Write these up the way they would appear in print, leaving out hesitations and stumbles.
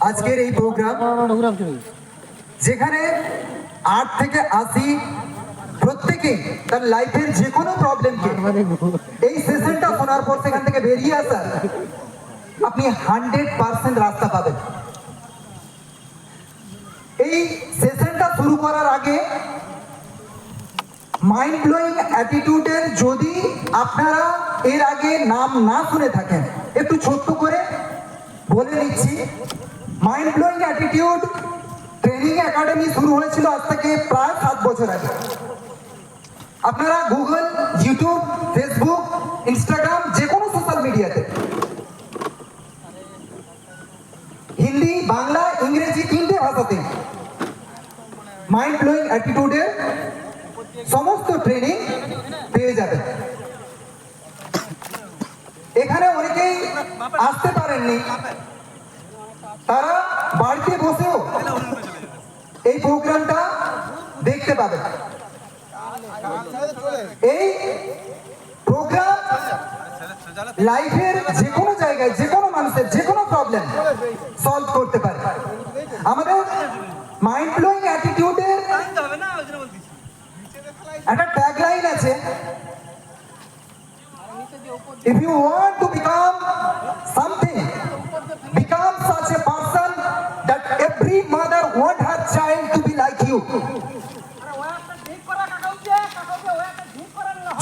আজকের এই প্রোগ্রাম, যেখানে 8 থেকে 80 প্রত্যেকেই তার লাইফের যে কোনো প্রবলেমকে এই সেশনটা শোনার পর সেখান থেকে বেরিয়ে আসার আপনি 100% রাস্তা পাবেন। এই সেশনটা শুরু করার আগে মাইন্ড ব্লোয়িং অ্যাটিটিউডের যদি আপনারা এর আগে নাম না শুনে থাকেন, একটু ছোট্ট করে বলে নিচ্ছি। Mind blowing attitude training academy শুরু হয়েছিল আজ থেকে প্রায় 7 বছর আগে। আপনারা গুগল, ইউটিউব, ফেসবুক, ইনস্টাগ্রাম, যে কোনো সোশ্যাল মিডিয়াতে হিন্দি, বাংলা, ইংরেজি 3টে ভাষাতে মাইন্ড ব্লোয়িং অ্যাটিটিউডের সমস্ত ট্রেনিং পেয়ে যাবেন। এখানে অনেকেই আসতে পারেননি, তারা বাড়িতে বসেও এই প্রোগ্রামটা দেখতে পাবেন। এই প্রোগ্রাম লাইফের যে কোনো জায়গায় যে কোনো মানুষের যে কোনো প্রবলেম সলভ করতে পারে। আমাদের মাইন্ড ব্লোয়িং অ্যাটিটিউডের একটা ট্যাগলাইন আছে, if you want to become something, become such a person that every mother want her child to be like you.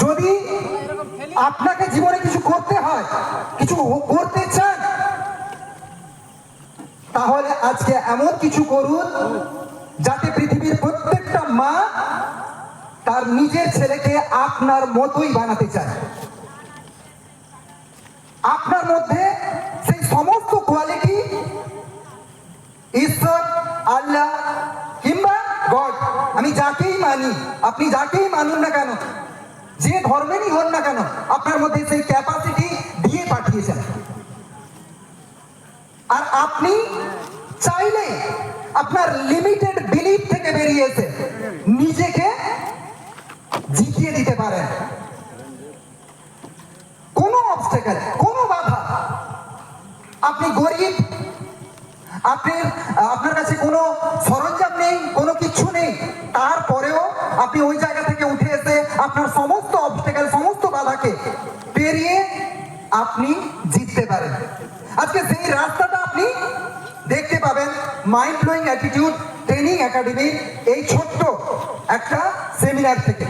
যদি আপনাকে জীবনে কিছু করতে হয়, কিছু করতে চান, তাহলে আজকে এমন কিছু করুন যাতে পৃথিবীর প্রত্যেকটা মা তার নিজের ছেলেকে আপনার মতোই বানাতে চায়। আপনার মধ্যে সেই সমস্ত কোয়ালিটি ঈশ্বর, আল্লাহ কিংবা গড, আমি যাকেই মানি, আপনি যাকেই মানুন না কেন, যে ধর্মেরই হন না কেন, আপনার মধ্যে সেই ক্যাপাসিটি দিয়ে পাঠিয়েছেন। আর আপনি চাইলে আপনার লিমিটেড বিলিফ থেকে বেরিয়ে এসে নিজেকে জিতিয়ে দিতে পারেন। কোনো অবস্টাকেল, কোনো বাধা, আপনি গরিব, আপনার কাছে কোনো সরঞ্জাম নেই, কোনো কিছু নেই, তারপরেও আপনি ওই জায়গা থেকে উঠে এসে আপনার সমস্ত অবস্টাকেল, সমস্ত বাধাকে পেরিয়ে আপনি জিততে পারেন। আজকে সেই রাস্তাটা আপনি দেখতে পাবেন মাইন্ড ব্লোয়িং অ্যাটিটিউড ট্রেনিং একাডেমির এই ছোট্ট একটা সেমিনার থেকে।